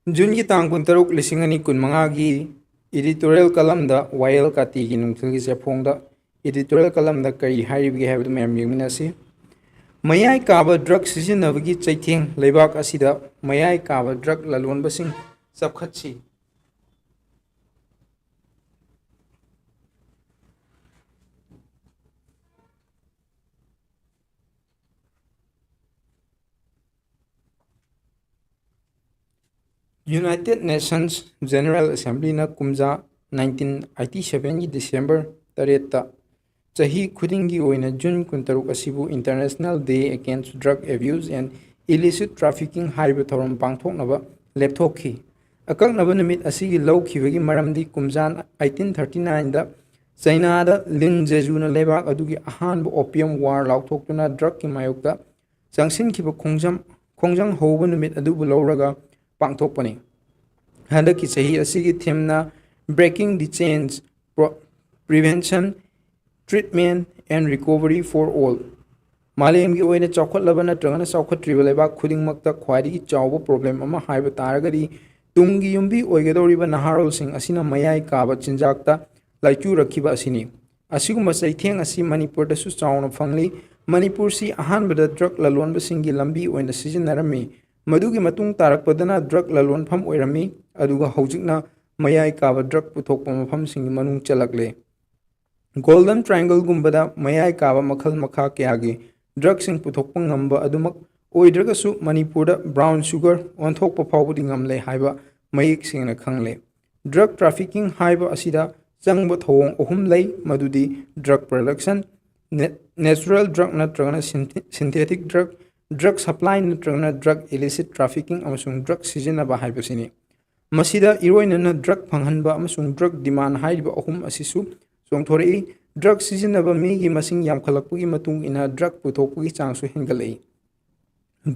June ki tang kuntaruk lisingani kun mangagi editorial kalamda wayel kati ki nungthilgi sepongda editorial kalamda kari haribgi haibdu mayam yengminasi mayai kaba drug sizinabagi chaitheng leibak asida mayai kaba drug lalonbasing sabkhatsi United Nations General Assembly na kumja 1987 ki December 8 Chahi khudingi oina June kuntaruk asibu International Day Against Drug Abuse and Illicit Trafficking haiba thorom pangthoknaba lepthokhi akaknaba numit asigi lawkhibagi maramdi kumjan 1839 da China da Lin Jeju lebak adugi ahanba opium war lauthoktuna drug ki mayokta changsin khiba khongjang hoba numit adubu lawraga pangthokpani handaki chahi asigi themna breaking the chains prevention treatment and recovery for all malemgi oina chawkhatlaba natragana chawkhatriba lebak khudingmakta khwaidigi chawba problem ama haiba taragadi tungi yumbi oigadoriba naharol sing asina mayai kaba chinjakta laichu rakhiba asini asiguma chaitheng asi Manipur da su chawna phangli Manipur si ahanbada drug lalonba singi lambi oina sizinarami madugi matung tarakpadana drug lalonpham oirami aduga hojikna mayai kaba drug puthokpa mafam singi manung chalakle Golden Triangle gumbada mayai kaba makhal makha kyagi drug sing puthokpa ngamba adumak oidragasu Manipur da brown sugar onthokpa phawbudi ngamle haiba mayik singna khangle drug trafficking haiba asida changba thawong ohum lei madudi drug production natural drug natragana synthetic drug supply natragana drug illicit trafficking amasung drug sizinaba haibasini masida iroinana drug phanghanba amasung drug demand haiba ohum asisu chongthorei drug sizinaba migi masing yamkhalakpugi matung ina drug puthokpugi changsu hengalei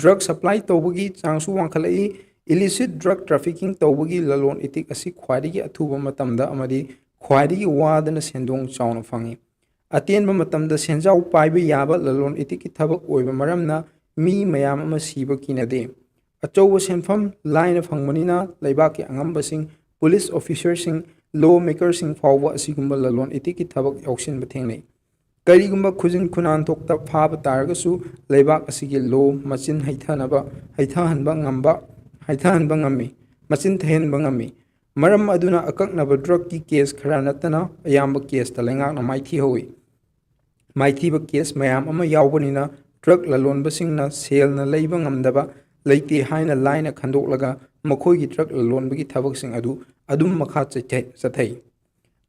drug supply tawbugi changsu wangkhalai illicit drug trafficking tawbugi lalon itik asi khwaidigi athuba matamda amadi khwaidigi wadana sendong chawna phangi atenba matamda senjaw paiba yaba lalon itiki thabak oiba maramna mi mayam ama siba kinade achouba senfam line phangmanina leibaki angambasing police officers sing law makers sing fawwa asigumba lalon itiki thabak yauksinba thengnei karigumba khujin khunan thokta phaba taragasu leibak asigi law machin haithahanba ngammi machin thehenba ngammi maram aduna akaknaba drug ki case khara natana ayamba case talengak na maithi howi maithiba case mayam ama yawbanina drug lalonbasingna selna leiba ngamdaba leite haina line khandoklaga makhoigi drug lalonbagi thabaksing adum makha chathai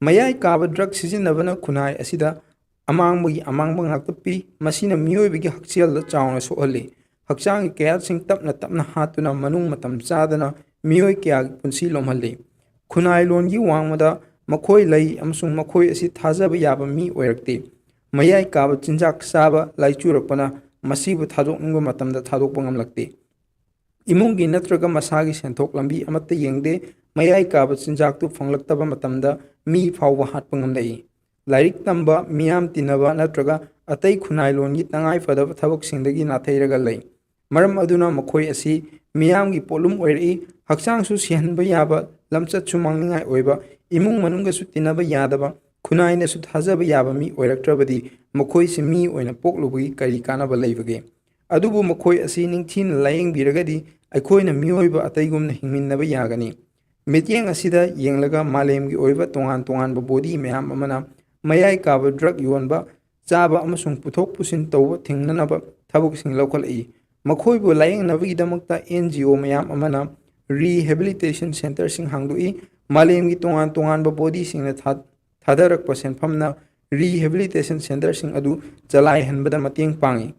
mayai kaba drug sizinabana khunai asida amangba ngakta pi masina miyoibagi hakchel da chawna sohali hakchang kaya sing tapna hatuna manung matam chadana miyoi kya punsi lomhalli khunai longi wangmada makhoi lei amsung makhoi asi thajaba yaba mi oirakte mayai kaba chinjak saba laichurakpana masibu thadokningba matamda thadokpa ngamlakte imungi natraga masagi senthok lambi amatta yengde mayai kaba chinjak tu phanglaktaba matamda mi phawba hatpa ngamlai lairik tamba miyam tinaba natraga atai khunai longi tangai fadaba thabak singdagi nathairaga lei maram aduna makhoi asi miyamgi polum oiri hakchang su sihanba yaba lamchat chumangningai oiba imung manungga su tinaba yadaba khunai na su thajaba yaba mi oiraktrabadi makhoi si mi oina poklubagi kari kanaba leibage adubu makhoi asi ningthin layeng biragadi aikoina miyoiba ataigumna hingminnaba yagani mityeng asida yenglaga malemgi oiba tongan body mayam amana mayai kaba drug yonba chaba amasung puthok pusin tawba thingnanaba thabuk sing lokhalai makhoibu layeng nabagi-damakta NGO mayam amana rehabilitation center sing hangdui malemgi tongan body singna thadarakpa senphamna rehabilitation center sing adu chalai hanbada mateng pangi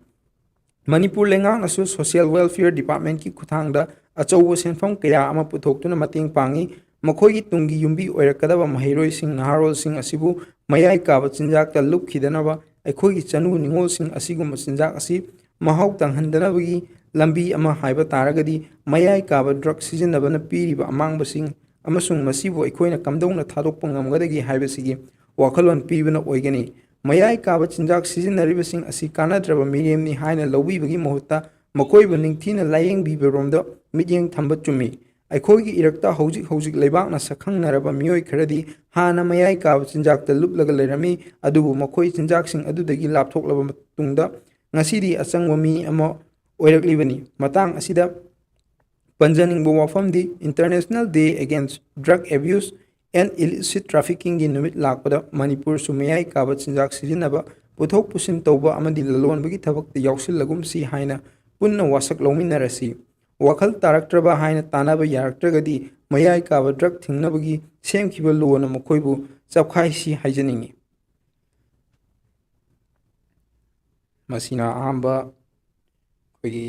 Manipur lengang nasu social welfare department ki khuthangda achouba senfam kaya ama puthoktuna mateng pangi makhoigi tungi yumbi oirakadaba mahairoi sing naharol sing asibu mayai kaba chinjak ta lukhidanaba aikhoigi chanu ningol sing asiguma chinjak asi mahau tanghandanabagi lambi ama haiba taragadi mayai kaba drug sizinabana piriba amangbasing amasung masibu aikoina kamdongna thadokpa ngamgadagi haibasigi wakhalon pibana oigani mayai kaba chinjak sizinaribasing asi kanadraba miremni haina lawibagi mahutta makoiba ningthina layeng biberomda midyeng thamba chumi ꯑꯩꯈꯣꯏꯒꯤ ꯏꯔꯛꯇ ꯍꯧꯖꯤꯛ ꯍꯧꯖꯤꯛ ꯂꯩꯕꯥꯛꯅ ꯁꯛꯈꯪꯅꯔꯕ ꯃꯤꯑꯣꯏ ꯈꯔꯗꯤ ꯍꯥꯟꯅ ꯃꯌꯥꯏ ꯀꯥꯕ ꯆꯤꯟꯖꯥꯛꯇ ꯂꯨꯞꯂꯒ ꯂꯩꯔꯝꯃꯤ, ꯑꯗꯨꯕꯨ ꯃꯈꯣꯏ ꯆꯤꯟꯖꯥꯛꯁꯤꯡ ꯑꯗꯨꯗꯒꯤ ꯂꯥꯞꯊꯣꯛꯂꯕ ꯃꯇꯨꯡꯗ ꯉꯁꯤꯗꯤ ꯑꯆꯪꯕ ꯃꯤ ꯑꯃ ꯑꯣꯏꯔꯛꯂꯤꯕꯅꯤ꯫ ꯃꯇꯥꯡ ꯑꯁꯤꯗ ꯄꯟꯖꯅꯤꯡꯕ ꯋꯥꯐꯝꯗꯤ international day against drug abuse and illicit ꯇ꯭ꯔꯥꯐꯤꯀꯤꯡꯒꯤ ꯅꯨꯃꯤꯠ ꯂꯥꯛꯄꯗ ꯃꯅꯤꯄꯨꯔꯁꯨ ꯃꯌꯥꯏ ꯀꯥꯕ ꯆꯤꯟꯖꯥꯛ ꯁꯤꯖꯤꯟꯅꯕ, ꯄꯨꯊꯣꯛ ꯄꯨꯁꯤꯟ ꯇꯧꯕ ꯑꯃꯗꯤ ꯂꯂꯣꯟꯕꯒꯤ ꯊꯕꯛꯇ ꯌꯥꯎꯁꯤꯜꯂꯒꯨꯝꯁꯤ ꯍꯥꯏꯅ ꯄꯨꯟꯅ ꯋꯥꯁꯛ ꯂꯧꯃꯤꯟꯅꯔꯁꯤ꯫ ꯋꯥꯈꯜ ꯇꯥꯔꯛꯇ꯭ꯔꯕ ꯍꯥꯏꯅ ꯇꯥꯟꯅꯕ ꯌꯥꯔꯛꯇ꯭ꯔꯒꯗꯤ ꯃꯌꯥꯏ ꯀꯥꯕ ꯗ꯭ꯔꯒ ꯊꯤꯡꯅꯕꯒꯤ ꯁꯦꯝꯈꯤꯕ ꯂꯣꯅ ꯃꯈꯣꯏꯕꯨ ꯆꯞꯈꯥꯏꯁꯤ ꯍꯥꯏꯖꯅꯤꯡꯉꯤ꯫ ꯃꯁꯤꯅ ꯑꯍꯥꯟꯕ ꯑꯩꯈꯣꯏꯒꯤ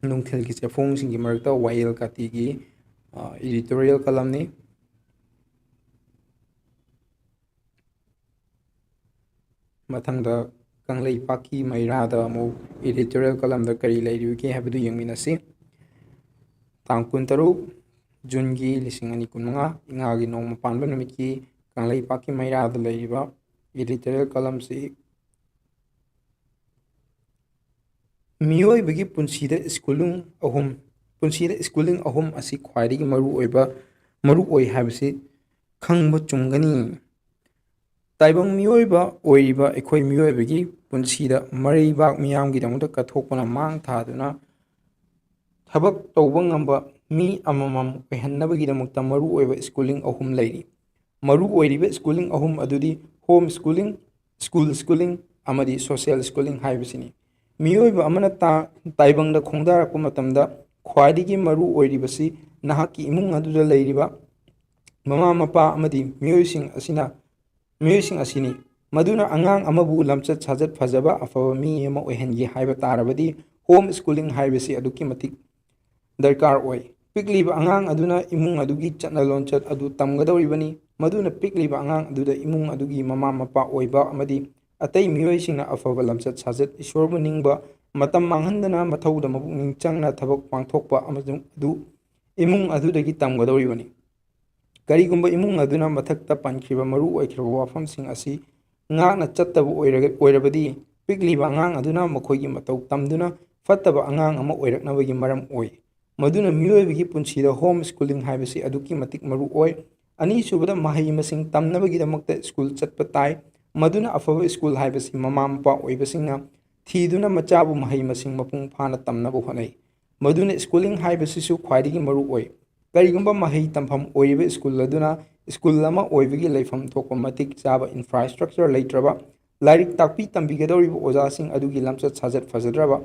ꯅꯨꯡꯊꯤꯜꯒꯤ ꯆꯦꯐꯣꯡꯁꯤꯡꯒꯤ ꯃꯔꯛꯇ ꯋꯥꯌꯦꯜ ꯀꯥꯇꯤꯒꯤ ꯏꯗꯤꯇꯣꯔꯤꯌꯦꯜ ꯀꯂꯝꯅꯤ꯫ ꯃꯊꯪꯗ ꯀꯪꯂꯩꯄꯥꯛꯀꯤ ꯃꯩꯔꯥꯗ ꯑꯃꯨꯛ ꯏꯗꯤꯇꯣꯔꯤꯌꯦꯜ ꯀꯂꯝꯗ ꯀꯔꯤ ꯂꯩꯔꯤꯕꯒꯦ ꯍꯥꯏꯕꯗꯨ ꯌꯦꯡꯃꯤꯟꯅꯁꯤ꯫ ꯇꯥꯡ 16 ꯖꯨꯟꯒꯤ 2025 ꯏꯉꯥꯒꯤ ꯅꯣꯡꯃ ꯄꯥꯟꯕ ꯅꯨꯃꯤꯠꯀꯤ ꯀꯪꯂꯩꯄꯥꯛꯀꯤ ꯃꯩꯔꯥꯗ ꯂꯩꯔꯤꯕ ꯏꯗꯤꯇꯣꯔꯤꯌꯦꯜ ꯀꯂꯝꯁꯤ ꯃꯤꯑꯣꯏꯕꯒꯤ ꯄꯨꯟꯁꯤꯗ ꯁ꯭ꯀꯨꯂꯤꯡ ꯑꯍꯨꯝ ꯑꯁꯤ ꯈ꯭ꯋꯥꯏꯗꯒꯤ ꯃꯔꯨꯑꯣꯏ ꯍꯥꯏꯕꯁꯤ ꯈꯪꯕ ꯆꯨꯝꯒꯅꯤ꯫ ꯇꯥꯏꯕꯪ ꯃꯤꯑꯣꯏꯕ ꯑꯣꯏꯔꯤꯕ ꯑꯩꯈꯣꯏ ꯃꯤꯑꯣꯏꯕꯒꯤ ꯄꯨꯟꯁꯤꯗ ꯃꯔꯩꯕꯥꯛ ꯃꯤꯌꯥꯝꯒꯤꯗꯃꯛꯇ ꯀꯠꯊꯣꯛꯄꯅ ꯃꯥꯡ ꯊꯥꯗꯨꯅ ꯊꯕꯛ ꯇꯧꯕ ꯉꯝꯕ ꯃꯤ ꯑꯃꯃꯝ ꯑꯣꯏꯍꯟꯅꯕꯒꯤꯗꯃꯛꯇ ꯃꯔꯨꯑꯣꯏꯕ ꯁ꯭ꯀꯨꯂꯤꯡ ꯑꯍꯨꯝ ꯂꯩꯔꯤ꯫ ꯃꯔꯨ ꯑꯣꯏꯔꯤꯕ ꯁ꯭ꯀꯨꯂꯤꯡ ꯑꯍꯨꯝ ꯑꯗꯨꯗꯤ ꯍꯣꯝ ꯁ꯭ꯀꯨꯂꯤꯡ, ꯁ꯭ꯀꯨꯜ ꯁ꯭ꯀꯨꯂꯤꯡ ꯑꯃꯗꯤ ꯁꯣꯁꯤꯌꯦꯜ ꯁ꯭ꯀꯨꯂꯤꯡ ꯍꯥꯏꯕꯁꯤꯅꯤ꯫ ꯃꯤꯑꯣꯏꯕ ꯑꯃꯅ ꯇꯥꯏꯕꯪꯗ ꯈꯣꯡꯗꯥꯔꯛꯄ ꯃꯇꯝꯗ ꯈ꯭ꯋꯥꯏꯗꯒꯤ ꯃꯔꯨ ꯑꯣꯏꯔꯤꯕꯁꯤ ꯅꯍꯥꯛꯀꯤ ꯏꯃꯨꯡ ꯑꯗꯨꯗ ꯂꯩꯔꯤꯕ ꯃꯃꯥ ꯃꯄꯥ ꯑꯃꯗꯤ ꯃꯤꯑꯣꯏꯁꯤꯡ ꯑꯁꯤꯅꯤ꯫ ꯃꯗꯨꯅ ꯑꯉꯥꯡ ꯑꯃꯕꯨ ꯂꯝꯆꯠ ꯁꯥꯖꯠ ꯐꯖꯕ ꯑꯐꯕ ꯃꯤ ꯑꯃ ꯑꯣꯏꯍꯟꯒꯦ ꯍꯥꯏꯕ ꯇꯥꯔꯕꯗꯤ ꯍꯣꯝ ꯁ꯭ꯀꯨꯂꯤꯡ ꯍꯥꯏꯕꯁꯤ ꯑꯗꯨꯛꯀꯤ ꯃꯇꯤꯛ ꯗꯔꯀꯥꯔ ꯑꯣꯏ꯫ ꯄꯤꯛꯂꯤꯕ ꯑꯉꯥꯡ ꯑꯗꯨꯅ ꯏꯃꯨꯡ ꯑꯗꯨꯒꯤ ꯆꯠꯅ ꯂꯣꯟꯆꯠ ꯑꯗꯨ ꯇꯝꯒꯗꯧꯔꯤꯕꯅꯤ꯫ ꯃꯗꯨꯅ ꯄꯤꯛꯂꯤꯕ ꯑꯉꯥꯡ ꯑꯗꯨꯗ ꯏꯃꯨꯡ ꯑꯗꯨꯒꯤ ꯃꯃꯥ ꯃꯄꯥ ꯑꯣꯏꯕ ꯑꯃꯗꯤ ꯑꯇꯩ ꯃꯤꯑꯣꯏꯁꯤꯡꯅ ꯑꯐꯕ ꯂꯝꯆꯠ ꯁꯥꯖꯠ, ꯏꯁꯣꯔꯕꯨ ꯅꯤꯡꯕ, ꯃꯇꯝ ꯃꯥꯡꯍꯟꯗꯅ ꯃꯊꯧꯗ ꯃꯄꯨꯛꯅꯤꯡ ꯆꯪꯅ ꯊꯕꯛ ꯄꯥꯡꯊꯣꯛꯄ ꯑꯃꯁꯨꯡ ꯏꯃꯨꯡ ꯑꯗꯨꯗꯒꯤ ꯇꯝꯒꯗꯧꯔꯤꯕꯅꯤ꯫ ꯀꯔꯤꯒꯨꯝꯕ ꯏꯃꯨꯡ ꯑꯗꯨꯅ ꯃꯊꯛꯇ ꯄꯟꯈ꯭ꯔꯤꯕ ꯃꯔꯨ ꯑꯣꯏꯈ꯭ꯔꯕ ꯋꯥꯐꯝꯁꯤꯡ ꯑꯁꯤ ꯉꯥꯛꯅ ꯆꯠꯇꯕ ꯑꯣꯏꯔꯕꯗꯤ ꯄꯤꯛꯂꯤꯕ ꯑꯉꯥꯡ ꯑꯗꯨꯅ ꯃꯈꯣꯏꯒꯤ ꯃꯇꯧ ꯇꯝꯗꯨꯅ ꯐꯠꯇꯕ ꯑꯉꯥꯡ ꯑꯃ ꯑꯣꯏꯔꯛꯅꯕꯒꯤ ꯃꯔꯝ ꯑꯣꯏ꯫ ꯃꯗꯨꯅ ꯃꯤꯑꯣꯏꯕꯒꯤ ꯄꯨꯟꯁꯤꯗ ꯍꯣꯝ ꯁ꯭ꯀꯨꯂꯤꯡ ꯍꯥꯏꯕꯁꯤ ꯑꯗꯨꯛꯀꯤ ꯃꯇꯤꯛ ꯃꯔꯨ ꯑꯣꯏ꯫ ꯑꯅꯤꯁꯨꯕꯗ ꯃꯍꯩ ꯃꯁꯤꯡ ꯇꯝꯅꯕꯒꯤꯗꯃꯛꯇ ꯁ꯭ꯀꯨꯜ ꯆꯠꯄ ꯇꯥꯏ꯫ ꯃꯗꯨꯅ ꯑꯐꯕ ꯁ꯭ꯀꯨꯜ ꯍꯥꯏꯕꯁꯤ ꯃꯃꯥ ꯃꯄꯥ ꯑꯣꯏꯕꯁꯤꯡꯅ ꯊꯤꯗꯨꯅ ꯃꯆꯥꯕꯨ ꯃꯍꯩ ꯃꯁꯤꯡ ꯃꯄꯨꯡ ꯐꯥꯅ ꯇꯝꯅꯕ ꯍꯣꯠꯅꯩ꯫ ꯃꯗꯨꯅ ꯁ꯭ꯀꯨꯂꯤꯡ ꯍꯥꯏꯕꯁꯤꯁꯨ ꯈ꯭ꯋꯥꯏꯗꯒꯤ ꯃꯔꯨ ꯑꯣꯏ꯫ ꯀꯔꯤꯒꯨꯝꯕ ꯃꯍꯩ ꯇꯝꯐꯝ ꯑꯣꯏꯔꯤꯕ ꯁ꯭ꯀꯨꯜ ꯑꯗꯨꯅ ꯁ꯭ꯀꯨꯜ ꯑꯃ ꯑꯣꯏꯕꯒꯤ ꯂꯩꯐꯝ ꯊꯣꯛꯄ ꯃꯇꯤꯛ ꯆꯥꯕ ꯏꯟꯐ꯭ꯔꯥꯁꯇ꯭ꯔꯛꯆꯔ ꯂꯩꯇ꯭ꯔꯕ, ꯂꯥꯏꯔꯤꯛ ꯇꯥꯛꯄꯤ ꯇꯝꯕꯤꯒꯗꯧꯔꯤꯕ ꯑꯣꯖꯥꯁꯤꯡ ꯑꯗꯨꯒꯤ ꯂꯝꯆꯠ ꯁꯥꯖꯠ ꯐꯖꯗ꯭ꯔꯕ,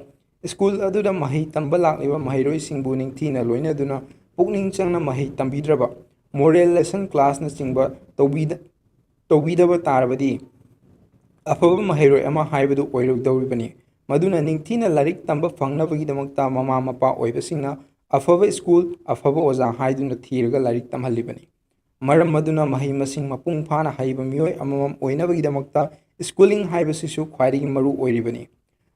ꯁ꯭ꯀꯨల్ ꯑꯗꯨꯗ ꯃꯍꯩ ꯇꯝꯕ ꯂꯥꯛꯂꯤꯕ ꯃꯍꯩꯔꯣꯏꯁꯤꯡꯕꯨ ꯅꯤꯡꯊꯤꯅ ꯂꯣꯏꯅꯗꯨꯅ ꯄꯨꯛꯅꯤꯡ ꯆꯪꯅ ꯃꯍꯩ ꯇꯝꯕꯤꯗ꯭ꯔꯕ, ꯃꯣꯔꯦꯜ ꯂꯦꯁꯟ ꯀ꯭ꯂꯥꯁꯅꯆꯤꯡꯕ ꯇꯧꯕꯤꯗꯕ ꯇꯥꯔꯕꯗꯤ ꯑꯐꯕ ꯃꯍꯩꯔꯣꯏ ꯑꯃ ꯍꯥꯏꯕꯗꯨ ꯑꯣꯏꯔꯣꯏꯗꯧꯔꯤꯕꯅꯤ꯫ ꯃꯗꯨꯅ ꯅꯤꯡꯊꯤꯅ ꯂꯥꯏꯔꯤꯛ ꯇꯝꯕ ꯐꯪꯅꯕꯒꯤꯗꯃꯛꯇ ꯃꯃꯥ ꯃꯄꯥ ꯑꯣꯏꯕꯁꯤꯡꯅ ꯑꯐꯕ ꯁ꯭ꯀꯨꯜ, ꯑꯐꯕ ꯑꯣꯖꯥ ꯍꯥꯏꯗꯨꯅ ꯊꯤꯔꯒ ꯂꯥꯏꯔꯤꯛ ꯇꯝꯍꯜꯂꯤꯕꯅꯤ꯫ ꯃꯔꯝ ꯑꯗꯨꯅ ꯃꯍꯩ ꯃꯁꯤꯡ ꯃꯄꯨꯡ ꯐꯥꯅ ꯍꯩꯕ ꯃꯤꯑꯣꯏ ꯑꯃꯃꯝ ꯑꯣꯏꯅꯕꯒꯤꯗꯃꯛꯇ ꯁ꯭ꯀꯨꯂꯤꯡ ꯍꯥꯏꯕꯁꯤꯁꯨ ꯈ꯭ꯋꯥꯏꯗꯒꯤ ꯃꯔꯨ ꯑꯣꯏꯔꯤꯕꯅꯤ꯫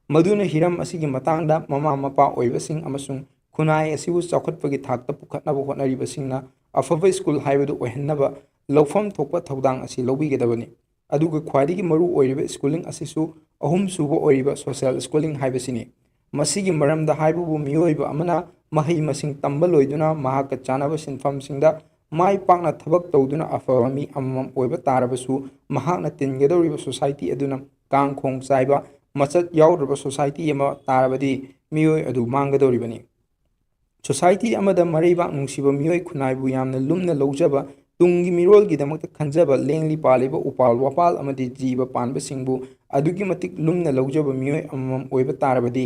ꯃꯗꯨꯅ ꯍꯤꯔꯝ ꯑꯁꯤꯒꯤ ꯃꯇꯥꯡꯗ ꯃꯃꯥ ꯃꯄꯥ ꯑꯣꯏꯕꯁꯤꯡ ꯑꯃꯁꯨꯡ ꯈꯨꯟꯅꯥꯏ ꯑꯁꯤꯕꯨ ꯆꯥꯎꯈꯠꯄꯒꯤ ꯊꯥꯛꯇ ꯄꯨꯈꯠꯅꯕ ꯍꯣꯠꯅꯔꯤꯕꯁꯤꯡꯅ ꯑꯐꯕ ꯁ꯭ꯀꯨꯜ ꯍꯥꯏꯕꯗꯨ ꯑꯣꯏꯍꯟꯅꯕ ꯂꯧꯐꯝ ꯊꯣꯛꯄ ꯊꯧꯗꯥꯡ ꯑꯁꯤ ꯂꯧꯕꯤꯒꯗꯕꯅꯤ꯫ ꯑꯗꯨꯒ ꯈ꯭ꯋꯥꯏꯗꯒꯤ ꯃꯔꯨ ꯑꯣꯏꯔꯤꯕ ꯁ꯭ꯀꯨꯂꯤꯡ ꯑꯁꯤꯁꯨ ꯑꯍꯨꯝꯁꯨꯕ ꯑꯣꯏꯔꯤꯕ ꯁꯣꯁꯤꯌꯦꯜ ꯁ꯭ꯀꯨꯂꯤꯡ ꯍꯥꯏꯕꯁꯤꯅꯤ꯫ ꯃꯁꯤꯒꯤ ꯃꯔꯝꯗ ꯍꯥꯏꯕꯕꯨ ꯃꯤꯑꯣꯏꯕ ꯑꯃꯅ ꯃꯍꯩ ꯃꯁꯤꯡ ꯇꯝꯕ ꯂꯣꯏꯗꯨꯅ ꯃꯍꯥꯛꯀ ꯆꯥꯟꯅꯕ ꯁꯤꯟꯐꯝꯁꯤꯡꯗ ꯃꯥꯏ ꯄꯥꯛꯅ ꯊꯕꯛ ꯇꯧꯗꯨꯅ ꯑꯐꯕ ꯃꯤ ꯑꯃꯃꯝ ꯑꯣꯏꯕ ꯇꯥꯔꯕꯁꯨ ꯃꯍꯥꯛꯅ ꯇꯤꯟꯒꯗꯧꯔꯤꯕ ꯁꯣꯁꯥꯏꯇꯤ ꯑꯗꯨꯅ ꯀꯥꯡ-ꯈꯣꯡ ꯆꯥꯏꯕ, ꯃꯆꯠ ꯌꯥꯎꯗ꯭ꯔꯕ ꯁꯣꯁꯥꯏꯇꯤ ꯑꯃ ꯇꯥꯔꯕꯗꯤ ꯃꯤꯑꯣꯏ ꯑꯗꯨ ꯃꯥꯡꯒꯗꯧꯔꯤꯕꯅꯤ꯫ ꯁꯣꯁꯥꯏꯇꯤ ꯑꯃꯗ ꯃꯔꯩꯕꯥꯛ ꯅꯨꯡꯁꯤꯕ ꯃꯤꯑꯣꯏ ꯈꯨꯟꯅꯥꯏꯕꯨ ꯌꯥꯝꯅ ꯂꯨꯝꯅ ꯂꯧꯖꯕ, ꯇꯨꯡꯒꯤ ꯃꯤꯔꯣꯜꯒꯤꯗꯃꯛꯇ ꯈꯟꯖꯕ, ꯂꯦꯡꯂꯤ ꯄꯥꯜꯂꯤꯕ ꯎꯄꯥꯜ ꯋꯥꯄꯥꯜ ꯑꯃꯗꯤ ꯖꯤꯕ ꯄꯥꯟꯕꯁꯤꯡꯕꯨ ꯑꯗꯨꯛꯀꯤ ꯃꯇꯤꯛ ꯂꯨꯝꯅ ꯂꯧꯖꯕ ꯃꯤꯑꯣꯏ ꯑꯃꯃꯝ ꯑꯣꯏꯕ ꯇꯥꯔꯕꯗꯤ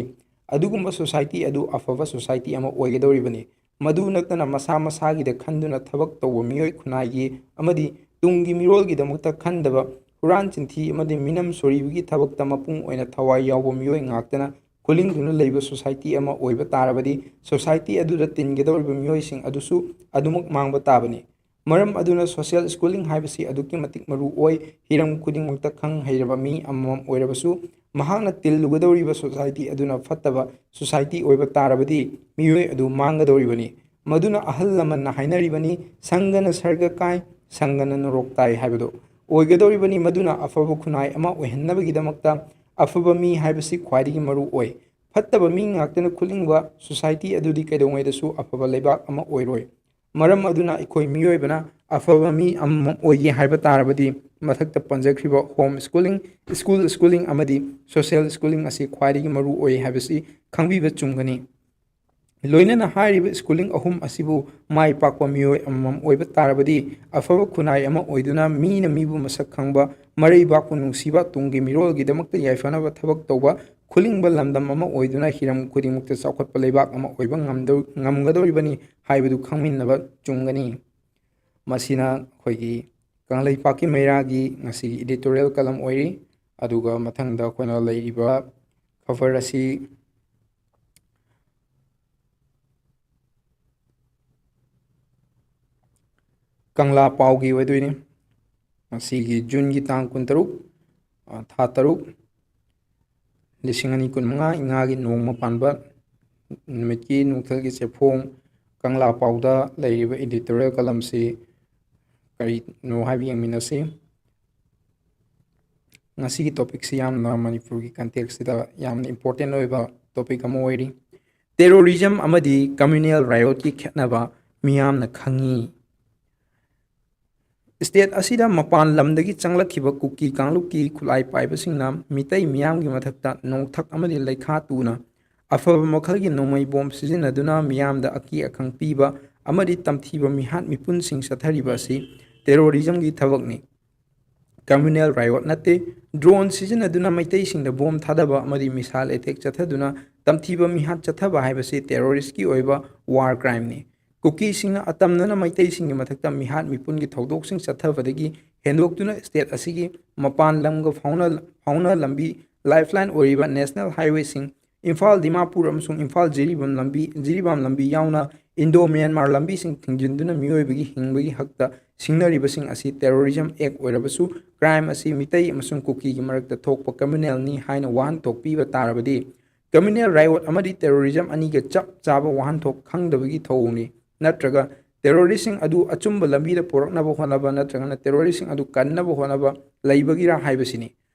ꯑꯗꯨꯒꯨꯝꯕ ꯁꯣꯁꯥꯏꯇꯤ ꯑꯗꯨ ꯑꯐꯕ ꯁꯣꯁꯥꯏꯇꯤ ꯑꯃ ꯑꯣꯏꯒꯗꯧꯔꯤꯕꯅꯤ꯫ ꯃꯗꯨ ꯅꯠꯇꯅ ꯃꯁꯥ ꯃꯁꯥꯒꯤꯗ ꯈꯟꯗꯨꯅ ꯊꯕꯛ ꯇꯧꯕ ꯃꯤꯑꯣꯏ ꯈꯨꯟꯅꯥꯏꯒꯤ ꯑꯃꯗꯤ ꯇꯨꯡꯒꯤ ꯃꯤꯔꯣꯜꯒꯤꯗꯃꯛꯇ ꯈꯟꯗꯕ, ꯍꯨꯔꯥꯟ ꯆꯤꯟꯊꯤ ꯑꯃꯗꯤ ꯃꯤꯅꯝ ꯁꯣꯔꯤꯕꯒꯤ ꯊꯕꯛꯇ ꯃꯄꯨꯡ ꯑꯣꯏꯅ ꯊꯋꯥꯏ ꯌꯥꯎꯕ ꯃꯤꯑꯣꯏ ꯉꯥꯛꯇꯅ ꯈꯨꯜꯂꯤꯡꯗꯨꯅ ꯂꯩꯕ ꯁꯣꯁꯥꯏꯇꯤ ꯑꯃ ꯑꯣꯏꯕ ꯇꯥꯔꯕꯗꯤ ꯁꯣꯁꯥꯏꯇꯤ ꯑꯗꯨꯗ ꯇꯤꯟꯒꯗꯧꯔꯤꯕ ꯃꯤꯑꯣꯏꯁꯤꯡ ꯑꯗꯨꯁꯨ ꯑꯗꯨꯃꯛ ꯃꯥꯡꯕ ꯇꯥꯕꯅꯤ꯫ ꯃꯔꯝ ꯑꯗꯨꯅ ꯁꯣꯁꯤꯌꯦꯜ ꯁ꯭ꯀꯨꯂꯤꯡ ꯍꯥꯏꯕꯁꯤ ꯑꯗꯨꯛꯀꯤ ꯃꯇꯤꯛ ꯃꯔꯨ ꯑꯣꯏ꯫ ꯍꯤꯔꯝ ꯈꯨꯗꯤꯡꯃꯛꯇ ꯈꯪ ꯍꯩꯔꯕ ꯃꯤ ꯑꯃꯃꯝ ꯑꯣꯏꯔꯕꯁꯨ ꯃꯍꯥꯛꯅ ꯇꯤꯜꯂꯨꯒꯗꯧꯔꯤꯕ ꯁꯣꯁꯥꯏꯇꯤ ꯑꯗꯨꯅ ꯐꯠꯇꯕ ꯁꯣꯁꯥꯏꯇꯤ ꯑꯣꯏꯕ ꯇꯥꯔꯕꯗꯤ ꯃꯤꯑꯣꯏ ꯑꯗꯨ ꯃꯥꯡꯒꯗꯧꯔꯤꯕꯅꯤ꯫ ꯃꯗꯨꯅ ꯑꯍꯜ ꯂꯃꯟꯅ ꯍꯥꯏꯅꯔꯤꯕꯅꯤ, ꯁꯪꯒꯅ ꯁꯔꯒ ꯀꯥꯏ, ꯁꯪꯒꯅ ꯅꯣꯔꯣꯛ ꯇꯥꯏ ꯍꯥꯏꯕꯗꯨ ꯑꯣꯏꯒꯗꯧꯔꯤꯕꯅꯤ꯫ ꯃꯗꯨꯅ ꯑꯐꯕ ꯈꯨꯟꯅꯥꯏ ꯑꯃ ꯑꯣꯏꯍꯟꯅꯕꯒꯤꯗꯃꯛꯇ ꯑꯐꯕ ꯃꯤ ꯍꯥꯏꯕꯁꯤ ꯈ꯭ꯋꯥꯏꯗꯒꯤ ꯃꯔꯨ ꯑꯣꯏ꯫ ꯐꯠꯇꯕ ꯃꯤ ꯉꯥꯛꯇꯅ ꯈꯨꯠꯂꯤꯡꯕ ꯁꯣꯁꯥꯏꯇꯤ ꯑꯗꯨꯗꯤ ꯀꯩꯗꯧꯉꯩꯗꯁꯨ ꯑꯐꯕ ꯂꯩꯕꯥꯛ ꯑꯃ ꯑꯣꯏꯔꯣꯏ꯫ ꯃꯔꯝ ꯑꯗꯨꯅ ꯑꯩꯈꯣꯏ ꯃꯤꯑꯣꯏꯕꯅ ꯑꯐꯕ ꯃꯤ ꯑꯃꯃꯝ ꯑꯣꯏꯒꯦ ꯍꯥꯏꯕ ꯇꯥꯔꯕꯗꯤ ꯃꯊꯛꯇ ꯄꯟꯖꯈ꯭ꯔꯤꯕ ꯍꯣꯝ ꯁ꯭ꯀꯨꯂꯤꯡ, ꯁ꯭ꯀꯨꯜ ꯁ꯭ꯀꯨꯂꯤꯡ ꯑꯃꯗꯤ ꯁꯣꯁꯤꯌꯦꯜ ꯁ꯭ꯀꯨꯂꯤꯡ ꯑꯁꯤ ꯈ꯭ꯋꯥꯏꯗꯒꯤ ꯃꯔꯨ ꯑꯣꯏ ꯍꯥꯏꯕꯁꯤ ꯈꯪꯕꯤꯕ ꯆꯨꯝꯒꯅꯤ꯫ ꯂꯣꯏꯅꯅ ꯍꯥꯏꯔꯤꯕ ꯁ꯭ꯀꯨꯂꯤꯡ ꯑꯍꯨꯝ ꯑꯁꯤꯕꯨ ꯃꯥꯏ ꯄꯥꯛꯄ ꯃꯤꯑꯣꯏ ꯑꯃꯃꯝ ꯑꯣꯏꯕ ꯇꯥꯔꯕꯗꯤ ꯑꯐꯕ ꯈꯨꯟꯅꯥꯏ ꯑꯃ ꯑꯣꯏꯗꯨꯅ ꯃꯤꯅ ꯃꯤꯕꯨ ꯃꯁꯛ ꯈꯪꯕ, ꯃꯔꯩꯕꯥꯛꯄꯨ ꯅꯨꯡꯁꯤꯕ, ꯇꯨꯡꯒꯤ ꯃꯤꯔꯣꯜꯒꯤꯗꯃꯛꯇ ꯌꯥꯏꯐꯅꯕ ꯊꯕꯛ ꯇꯧꯕ, ꯈꯨꯜꯂꯤꯡꯕ ꯂꯝꯗꯝ ꯑꯃ ꯑꯣꯏꯗꯨꯅ ꯍꯤꯔꯝ ꯈꯨꯗꯤꯡꯃꯛꯇ ꯆꯥꯎꯈꯠꯄ ꯂꯩꯕꯥꯛ ꯑꯃ ꯑꯣꯏꯕ ꯉꯝꯒꯗꯧꯔꯤꯕꯅꯤ ꯍꯥꯏꯕꯗꯨ ꯈꯪꯃꯤꯟꯅꯕ ꯆꯨꯝꯒꯅꯤ꯫ ꯃꯁꯤꯅ ꯑꯩꯈꯣꯏꯒꯤ ꯀꯪꯂꯩꯄꯥꯛꯀꯤ ꯃꯩꯔꯥꯒꯤ ꯉꯁꯤꯒꯤ ꯏꯗꯤꯇꯣꯔꯤꯌꯦꯜ ꯀꯂꯝ ꯑꯣꯏꯔꯤ꯫ ꯑꯗꯨꯒ ꯃꯊꯪꯗ ꯑꯩꯈꯣꯏꯅ ꯂꯩꯔꯤꯕ ꯈꯕꯔ ꯑꯁꯤ ꯀꯪꯂꯥ ꯄꯥꯎꯒꯤ ꯑꯣꯏꯗꯣꯏꯅꯤ꯫ ꯉꯁꯤꯒꯤ ꯖꯨꯟꯒꯤ ꯇꯥꯡ 23 ꯊꯥ 3 2025 ꯏꯉꯥꯒꯤ ꯅꯣꯡꯃ ꯄꯥꯟꯕ ꯅꯨꯃꯤꯠꯀꯤ ꯅꯨꯡꯊꯤꯜꯒꯤ ꯆꯦꯐꯣꯡ ꯀꯪꯂꯥ ꯄꯥꯎꯗ ꯂꯩꯔꯤꯕ ꯏꯗꯤꯇꯣꯔꯤꯌꯦꯜ ꯀꯂꯝꯁꯤ ꯀꯔꯤꯅꯣ ꯍꯥꯏꯕ ꯌꯦꯡꯃꯤꯟꯅꯁꯤ꯫ ꯉꯁꯤꯒꯤ ꯇꯣꯄꯤꯛꯁꯤ ꯌꯥꯝꯅ ꯃꯅꯤꯄꯨꯔꯒꯤ ꯀꯟꯇꯦꯛꯁꯁꯤꯗ ꯌꯥꯝꯅ ꯏꯝꯄꯣꯔꯇꯦꯟ ꯑꯣꯏꯕ ꯇꯣꯄꯤꯛ ꯑꯃ ꯑꯣꯏꯔꯤ꯫ ꯇꯦꯔꯣꯔꯤꯖꯝ ꯑꯃꯗꯤ ꯀꯝꯃ꯭ꯌꯨꯅꯦꯜ ꯔꯥꯏꯑꯣꯠꯀꯤ ꯈꯦꯠꯅꯕ ꯃꯤꯌꯥꯝꯅ ꯈꯪꯉꯤ꯫ ꯁ꯭ꯇꯦꯠ ꯑꯁꯤꯗ ꯃꯄꯥꯟ ꯂꯝꯗꯒꯤ ꯆꯪꯂꯛꯈꯤꯕ ꯀꯨꯀꯤ ꯀꯥꯡꯂꯨꯞꯀꯤ ꯈꯨꯠꯂꯥꯏ ꯄꯥꯏꯕꯁꯤꯡꯅ ꯃꯤꯇꯩ ꯃꯤꯌꯥꯝꯒꯤ ꯃꯊꯛꯇ ꯅꯣꯡꯊꯛ ꯑꯃꯗꯤ ꯂꯩꯈꯥ ꯇꯨꯅ ꯑꯐꯕ ꯃꯈꯜꯒꯤ ꯅꯣꯡꯃꯩ ꯕꯣꯝ ꯁꯤꯖꯤꯟꯅꯗꯨꯅ ꯃꯤꯌꯥꯝꯗ ꯑꯀꯤ ꯑꯈꯪ ꯄꯤꯕ ꯑꯃꯗꯤ ꯇꯝꯊꯤꯕ ꯃꯤꯍꯥꯠ ꯃꯤꯄꯨꯟꯁꯤꯡ ꯆꯠꯊꯔꯤꯕ ꯑꯁꯤ ꯇꯦꯔꯣꯔꯤꯖꯝꯒꯤ ꯊꯕꯛꯅꯤ, ꯀꯝꯃ꯭ꯌꯨꯅꯦꯜ ꯔꯥꯏꯑꯣꯠ ꯅꯠꯇꯦ꯫ ꯗ꯭ꯔꯣꯟ ꯁꯤꯖꯤꯟꯅꯗꯨꯅ ꯃꯩꯇꯩꯁꯤꯡꯗ ꯕꯣꯝ ꯊꯥꯗꯕ ꯑꯃꯗꯤ ꯃꯤꯁꯥꯏꯜ ꯑꯦꯇꯦꯛ ꯆꯠꯊꯗꯨꯅ ꯇꯝꯊꯤꯕ ꯃꯤꯍꯥꯠ ꯆꯠꯊꯕ ꯍꯥꯏꯕꯁꯤ ꯇꯦꯔꯣꯔꯤꯁꯀꯤ ꯑꯣꯏꯕ ꯋꯥꯔ ꯀ꯭ꯔꯥꯏꯝꯅꯤ꯫ ꯀꯨꯀꯤꯁꯤꯡꯅ ꯑꯇꯝꯅꯅ ꯃꯩꯇꯩꯁꯤꯡꯒꯤ ꯃꯊꯛꯇ ꯃꯤꯍꯥꯠ ꯃꯤꯄꯨꯟꯒꯤ ꯊꯧꯗꯣꯛꯁꯤꯡ ꯆꯠꯊꯕꯗꯒꯤ ꯍꯦꯟꯗꯣꯛꯇꯨꯅ ꯁ꯭ꯇꯦꯠ ꯑꯁꯤꯒꯤ ꯃꯄꯥꯟ ꯂꯝꯒ ꯐꯥꯎꯅ ꯂꯝꯕꯤ ꯂꯥꯏꯐꯂꯥꯏꯟ ꯑꯣꯏꯔꯤꯕ ꯅꯦꯁꯅꯦꯜ ꯍꯥꯏꯋꯦꯁꯤꯡ, ꯏꯝꯐꯥꯜ ꯗꯤꯃꯥꯄꯨꯔ ꯑꯃꯁꯨꯡ ꯏꯝꯐꯥꯜ ꯖꯤꯔꯤꯕꯥꯝ ꯂꯝꯕꯤ ꯌꯥꯎꯅ ꯏꯟꯗꯣ ꯃ꯭ꯌꯥꯟꯃꯥꯔ ꯂꯝꯕꯤꯁꯤꯡ ꯊꯤꯡꯖꯤꯟꯗꯨꯅ ꯃꯤꯑꯣꯏꯕꯒꯤ ꯍꯤꯡꯕꯒꯤ ꯍꯛꯇ ꯁꯤꯡꯅꯔꯤꯕꯁꯤꯡ ꯑꯁꯤ ꯇꯦꯔꯣꯔꯤꯖꯝ ꯑꯦꯛ ꯑꯣꯏꯔꯕꯁꯨ ꯀ꯭ꯔꯥꯏꯝ ꯑꯁꯤ ꯃꯤꯇꯩ ꯑꯃꯁꯨꯡ ꯀꯨꯀꯤꯒꯤ ꯃꯔꯛꯇ ꯊꯣꯛꯄ ꯀꯝꯃ꯭ꯌꯨꯅꯦꯜꯅꯤ ꯍꯥꯏꯅ ꯋꯥꯍꯟꯊꯣꯛ ꯄꯤꯕ ꯇꯥꯔꯕꯗꯤ ꯀꯝꯃ꯭ꯌꯨꯅꯦꯜ ꯔꯥꯏꯑꯣꯠ ꯑꯃꯗꯤ ꯇꯦꯔꯣꯔꯤꯖꯝ ꯑꯅꯤꯒ ꯆꯞ ꯆꯥꯕ ꯋꯥꯍꯟꯊꯣꯛ ꯈꯪꯗꯕꯒꯤ ꯊꯧꯑꯣꯡꯅꯤ, ꯅꯠꯇ꯭ꯔꯒ ꯇꯦꯔꯣꯔꯤꯁꯁꯤꯡ ꯑꯗꯨ ꯑꯆꯨꯝꯕ ꯂꯝꯕꯤꯗ ꯄꯨꯔꯛꯅꯕ ꯍꯣꯠꯅꯕ ꯅꯠꯇ꯭ꯔꯒꯅ ꯇꯦꯔꯣꯔꯤꯁꯁꯤꯡ ꯑꯗꯨ ꯀꯟꯅꯕ ꯍꯣꯠꯅꯕ ꯂꯩꯕꯒꯤꯔꯥ ꯍꯥꯏꯕꯁꯤꯅꯤ꯫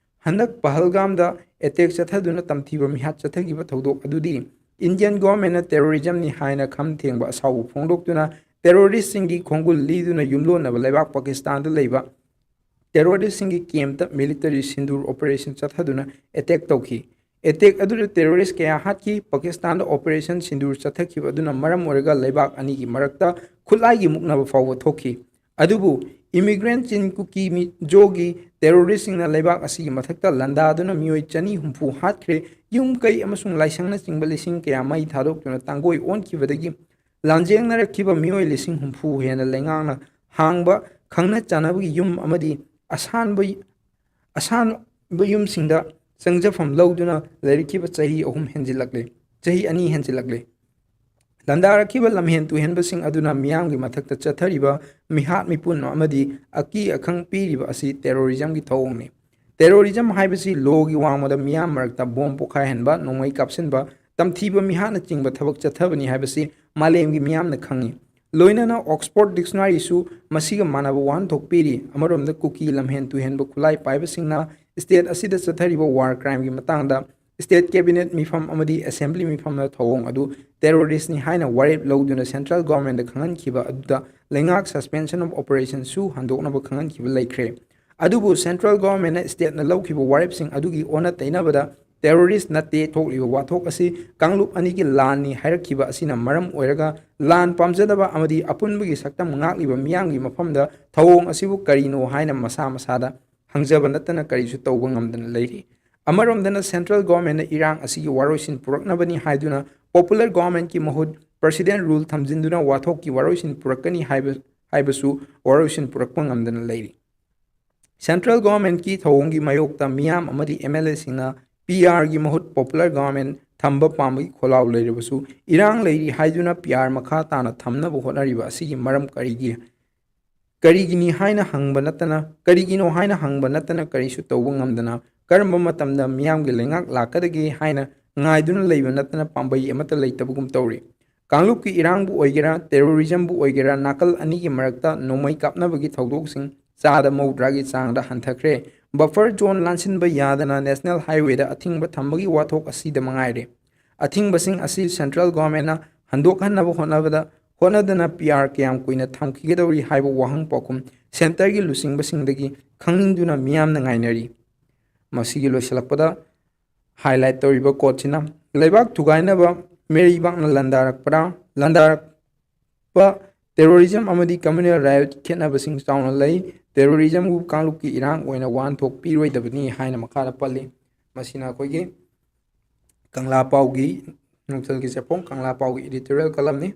ꯍꯟꯗꯛ ꯄꯍꯜꯒꯥꯝꯗ ꯑꯦꯇꯦꯛ ꯆꯠꯊꯗꯨꯅ ꯇꯝꯊꯤꯕ ꯃꯤꯍꯥꯠ ꯆꯠꯊꯈꯤꯕ ꯊꯧꯗꯣꯛ ꯑꯗꯨꯗꯤ ꯏꯟꯗꯤꯌꯟ ꯒꯣꯚꯔꯟꯃꯦꯟꯠꯅ ꯇꯦꯔꯣꯔꯤꯖꯝꯅꯤ ꯍꯥꯏꯅ ꯈꯝ ꯊꯦꯡꯕ ꯑꯁꯥꯎꯕ ꯐꯣꯡꯗꯣꯛꯇꯨꯅ ꯇꯦꯔꯣꯔꯤꯁꯁꯤꯡꯒꯤ ꯈꯣꯡꯒꯨꯜ ꯂꯤꯗꯨꯅ ꯌꯨꯝꯂꯣꯟꯅꯕ ꯂꯩꯕꯥꯛ ꯄꯥꯀꯤꯁꯇꯥꯟꯗ ꯂꯩꯕ ꯇꯦꯔꯣꯔꯤꯁꯁꯤꯡꯒꯤ ꯀꯦꯝꯞꯇ ꯃꯤꯂꯤꯇꯔꯤ ꯁꯤꯟꯗꯨꯔ ꯑꯣꯄꯔꯦꯁꯟ ꯆꯠꯊꯗꯨꯅ ꯑꯦꯇꯦꯛ ꯇꯧꯈꯤ꯫ ꯑꯦꯇꯦꯛ ꯑꯗꯨꯗ ꯇꯦꯔꯣꯔꯤꯁ ꯀꯌꯥ ꯍꯥꯠꯈꯤ꯫ ꯄꯥꯀꯤꯁꯇꯥꯟꯗ ꯑꯣꯄꯔꯦꯁꯟ ꯁꯤꯟꯗꯨꯔ ꯆꯠꯊꯈꯤꯕ ꯑꯗꯨꯅ ꯃꯔꯝ ꯑꯣꯏꯔꯒ ꯂꯩꯕꯥꯛ ꯑꯅꯤꯒꯤ ꯃꯔꯛꯇ ꯈꯨꯠꯂꯥꯏꯒꯤ ꯃꯨꯛꯅꯕ ꯐꯥꯎꯕ ꯊꯣꯛꯈꯤ꯫ ꯑꯗꯨꯕꯨ ꯏꯃꯤꯒ꯭ꯔꯦꯟꯠ ꯆꯤꯟ ꯀꯨꯀꯤ ꯃꯤꯖꯣꯒꯤ ꯇꯦꯔꯣꯔꯤꯁꯁꯤꯡꯅ ꯂꯩꯕꯥꯛ ꯑꯁꯤꯒꯤ ꯃꯊꯛꯇ ꯂꯥꯟꯗꯥꯗꯨꯅ ꯃꯤꯑꯣꯏ 270 ꯍꯥꯠꯈ꯭ꯔꯦ꯫ ꯌꯨꯝ ꯀꯩ ꯑꯃꯁꯨꯡ ꯂꯥꯏꯁꯪꯅꯆꯤꯡꯕ ꯂꯤꯁꯤꯡ ꯀꯌꯥ ꯃꯩ ꯊꯥꯗꯣꯛꯇꯨꯅ ꯇꯥꯡꯒꯣꯏ ꯑꯣꯟꯈꯤꯕꯗꯒꯤ ꯂꯥꯟꯖꯦꯡꯅꯔꯛꯈꯤꯕ ꯃꯤꯑꯣꯏ 60,000 ꯍꯦꯟꯅ ꯂꯩꯉꯥꯛꯅ ꯍꯥꯡꯕ ꯈꯪꯅ ꯆꯥꯟꯅꯕꯒꯤ ꯌꯨꯝ ꯑꯃꯗꯤ ꯑꯁꯥꯟꯕ ꯌꯨꯝꯁꯤꯡꯗ ꯆꯪꯖꯐꯝ ꯂꯧꯗꯨꯅ ꯂꯩꯔꯛꯈꯤꯕ ꯆꯍꯤ 2 ꯍꯦꯟꯖꯤꯜꯂꯛꯂꯦ꯫ ꯂꯥꯟꯗꯥꯔꯛꯈꯤꯕ ꯂꯝꯍꯦꯟ ꯇꯨꯍꯦꯟꯕꯁꯤꯡ ꯑꯗꯨꯅ ꯃꯤꯌꯥꯝꯒꯤ ꯃꯊꯛꯇ ꯆꯠꯊꯔꯤꯕ ꯃꯤꯍꯥꯠ ꯃꯤꯄꯨꯟ ꯑꯃꯗꯤ ꯑꯀꯤ ꯑꯈꯪ ꯄꯤꯔꯤꯕ ꯑꯁꯤ ꯇꯦꯔꯣꯔꯤꯖꯝꯒꯤ ꯊꯧꯑꯣꯡꯅꯤ꯫ ꯇꯦꯔꯣꯔꯤꯖꯝ ꯍꯥꯏꯕꯁꯤ ꯂꯣꯒꯤ ꯋꯥꯡꯃꯗ ꯃꯤꯌꯥꯝ ꯃꯔꯛꯇ ꯕꯣꯝ ꯄꯣꯈꯥꯏꯍꯟꯕ, ꯅꯣꯡꯃꯩ ꯀꯥꯞꯁꯤꯟꯕ, ꯇꯝꯊꯤꯕ ꯃꯤꯍꯥꯠꯅꯆꯤꯡꯕ ꯊꯕꯛ ꯆꯠꯊꯕꯅꯤ ꯍꯥꯏꯕꯁꯤ ꯃꯥꯂꯦꯝꯒꯤ ꯃꯤꯌꯥꯝꯅ ꯈꯪꯉꯤ꯫ ꯂꯣꯏꯅꯅ ꯑꯣꯛꯁꯐꯣꯔꯗ ꯗꯤꯛꯁꯅꯥꯔꯤꯁꯨ ꯃꯁꯤꯒ ꯃꯥꯟꯅꯕ ꯋꯥꯍꯟꯊꯣꯛ ꯄꯤꯔꯤ꯫ ꯑꯃꯔꯣꯝꯗ ꯀꯨꯀꯤ ꯂꯝꯍꯦꯟ ꯇꯨꯍꯦꯟꯕ ꯈꯨꯠꯂꯥꯏ ꯄꯥꯏꯕꯁꯤꯡꯅ ꯁ꯭ꯇꯦꯠ ꯑꯁꯤꯗ ꯆꯠꯊꯔꯤꯕ ꯋꯥꯔ ꯀ꯭ꯔꯥꯏꯝꯒꯤ ꯃꯇꯥꯡꯗ ꯁ꯭ꯇꯦꯠ ꯀꯦꯕꯤꯅꯦꯠ ꯃꯤꯐꯝ ꯑꯃꯗꯤ ꯑꯦꯁꯦꯝꯕ꯭ꯂꯤ ꯃꯤꯐꯝꯗ ꯊꯧꯑꯣꯡ ꯑꯗꯨ ꯇꯦꯔꯣꯔꯤꯁꯠꯅꯤ ꯍꯥꯏꯅ ꯋꯥꯔꯦꯞ ꯂꯧꯗꯨꯅ ꯁꯦꯟꯇ꯭ꯔꯦꯜ ꯒꯚꯔꯟꯃꯦꯟꯠꯗ ꯈꯪꯍꯟꯈꯤꯕ ꯑꯗꯨꯗ ꯂꯩꯉꯥꯛ ꯁꯁꯄꯦꯟꯁꯟ ꯑꯣꯐ ꯑꯣꯄꯔꯦꯁꯟꯁꯨ ꯍꯟꯗꯣꯛꯅꯕ ꯈꯪꯍꯟꯈꯤꯕ ꯂꯩꯈ꯭ꯔꯦ꯫ ꯑꯗꯨꯕꯨ ꯁꯦꯟꯇ꯭ꯔꯦꯜ ꯒꯚꯔꯟꯃꯦꯟꯠꯅ ꯁ꯭ꯇꯦꯠꯅ ꯂꯧꯈꯤꯕ ꯋꯥꯔꯦꯞꯁꯤꯡ ꯑꯗꯨꯒꯤ ꯑꯣꯟꯅ ꯇꯩꯅꯕꯗ ꯇꯦꯔꯣꯔꯤꯁꯠ ꯅꯠꯇꯦ ꯊꯣꯛꯂꯤꯕ ꯋꯥꯊꯣꯛ ꯑꯁꯤ ꯀꯥꯡꯂꯨꯞ ꯑꯅꯤꯒꯤ ꯂꯥꯟꯅꯤ ꯍꯥꯏꯔꯛꯈꯤꯕ ꯑꯁꯤꯅ ꯃꯔꯝ ꯑꯣꯏꯔꯒ ꯂꯥꯟ ꯄꯥꯝꯖꯗꯕ ꯑꯃꯗꯤ ꯑꯄꯨꯟꯕꯒꯤ ꯁꯛꯇꯝ ꯉꯥꯛꯂꯤꯕ ꯃꯤꯌꯥꯝꯒꯤ ꯃꯐꯝꯗ ꯊꯧꯑꯣꯡ ꯑꯁꯤꯕꯨ ꯀꯔꯤꯅꯣ ꯍꯥꯏꯅ ꯃꯁꯥ ꯃꯁꯥꯗ ꯍꯪꯖꯕ ꯅꯠꯇꯅ ꯀꯔꯤꯁꯨ ꯇꯧꯕ ꯉꯝꯗꯅ ꯂꯩꯔꯤ꯫ ꯑꯃꯔꯣꯝꯗꯅ ꯁꯦꯟꯇ꯭ꯔꯦꯜ ꯒꯚꯔꯟꯃꯦꯟꯠꯅ ꯏꯔꯥꯡ ꯑꯁꯤꯒꯤ ꯋꯥꯔꯣꯏꯁꯤꯟ ꯄꯨꯔꯛꯅꯕꯅꯤ ꯍꯥꯏꯗꯨꯅ ꯄꯣꯄꯨꯂꯔ ꯒꯚꯔꯟꯃꯦꯟꯠꯀꯤ ꯃꯍꯨꯠ ꯄ꯭ꯔꯁꯤꯗꯦꯟꯠ ꯔꯨꯜ ꯊꯝꯖꯤꯟꯗꯨꯅ ꯋꯥꯊꯣꯛꯀꯤ ꯋꯥꯔꯣꯏꯁꯤꯟ ꯄꯨꯔꯛꯀꯅꯤ ꯍꯥꯏꯕꯁꯨ ꯋꯥꯔꯣꯏꯁꯤꯟ ꯄꯨꯔꯛꯄ ꯉꯝꯗꯅ ꯂꯩꯔꯤ꯫ ꯁꯦꯟꯇ꯭ꯔꯦल ꯒꯚꯔꯟꯃꯦꯟꯠꯀꯤ ꯊꯧꯑꯣꯡꯒꯤ ꯃꯥꯌꯣꯛꯇ ꯃꯤꯌꯥꯝ ꯑꯃꯗꯤ MLAꯁꯤꯡꯅ PR ꯒꯤ ꯃꯍꯨꯠ ꯄꯣꯄꯨꯂꯔ ꯒꯚꯔꯟꯃꯦꯟꯠ ꯊꯝꯕ ꯄꯥꯝꯕꯒꯤ ꯈꯣꯜꯂꯥꯎ ꯂꯩꯔꯕꯁꯨ ꯏꯔꯥꯡ ꯂꯩꯔꯤ ꯍꯥꯏꯗꯨꯅ PR ꯃꯈꯥ ꯇꯥꯅ ꯊꯝꯅꯕ ꯍꯣꯠꯅꯔꯤꯕ ꯑꯁꯤꯒꯤ ꯃꯔꯝ ꯀꯔꯤꯒꯤꯅꯣ ꯍꯥꯏꯅ ꯍꯪꯕ ꯅꯠꯇꯅ ꯀꯔꯤꯁꯨ ꯇꯧꯕ ꯉꯝꯗꯅ ꯀꯔꯝꯕ ꯃꯇꯝꯗ ꯃꯤꯌꯥꯝꯒꯤ ꯂꯩꯉꯥꯛ ꯂꯥꯛꯀꯗꯒꯦ ꯍꯥꯏꯅ ꯉꯥꯏꯗꯨꯅ ꯂꯩꯕ ꯅꯠꯇꯅ ꯄꯥꯝꯕꯩ ꯑꯃꯠꯇ ꯂꯩꯇꯕꯒꯨꯝ ꯇꯧꯔꯤ꯫ ꯀꯥꯡꯂꯨꯞꯀꯤ ꯏꯔꯥꯡꯕꯨ ꯑꯣꯏꯒꯦꯔꯥ, ꯇꯦꯔꯣꯔꯤꯖꯝꯕꯨ ꯑꯣꯏꯒꯦꯔꯥ, ꯅꯥꯀꯜ ꯑꯅꯤꯒꯤ ꯃꯔꯛꯇ ꯅꯣꯡꯃꯩ ꯀꯥꯞꯅꯕꯒꯤ ꯊꯧꯗꯣꯛꯁꯤꯡ 30%ꯒꯤ ꯆꯥꯡꯗ ꯍꯟꯊꯈ꯭ꯔꯦ꯫ ꯕꯐꯔ ꯖꯣꯟ ꯂꯥꯟꯁꯤꯟꯕ ꯌꯥꯗꯅ ꯅꯦꯁꯅꯦꯜ ꯍꯥꯏꯋꯦꯗ ꯑꯊꯤꯡꯕ ꯊꯝꯕꯒꯤ ꯋꯥꯊꯣꯛ ꯑꯁꯤꯗ ꯃꯉꯥꯏꯔꯦ꯫ ꯑꯊꯤꯡꯕꯁꯤꯡ ꯑꯁꯤ ꯁꯦꯟꯇ꯭ꯔꯦꯜ ꯒꯣꯚꯔꯟꯃꯦꯟꯠꯅ ꯍꯟꯗꯣꯛꯍꯟꯅꯕ ꯍꯣꯠꯅꯗꯅ PR ꯀꯌꯥꯝ ꯀꯨꯏꯅ ꯊꯝꯈꯤꯒꯗꯧꯔꯤ ꯍꯥꯏꯕ ꯋꯥꯍꯪ ꯄꯥꯎꯈꯨꯝ ꯁꯦꯟꯇꯔꯒꯤ ꯂꯨꯆꯤꯡꯕꯁꯤꯡꯗꯒꯤ ꯈꯪꯅꯤꯡꯗꯨꯅ ꯃꯤꯌꯥꯝꯅ ꯉꯥꯏꯅꯔꯤ꯫ ꯃꯁꯤꯒꯤ ꯂꯣꯏꯁꯤꯜꯂꯛꯄꯗ हाईलाइट तौरीब कोटसिना लेबाक थुगाइनबा मेरीबाकना लांदारकपा टेरोरिज्म अमदी कम्युनल राइट खेतनबसिंग चाउना लई टेरोरिज्म बु कांगलुपकी इरांग ओइना वानथोक पीरोइदबनी हाइना मखादा पल्ली मसिना अखोइगी कंगला पाउगी नुंगसलगी सेपोंग कंगला पाउगी एडिटोरियल कलमनी।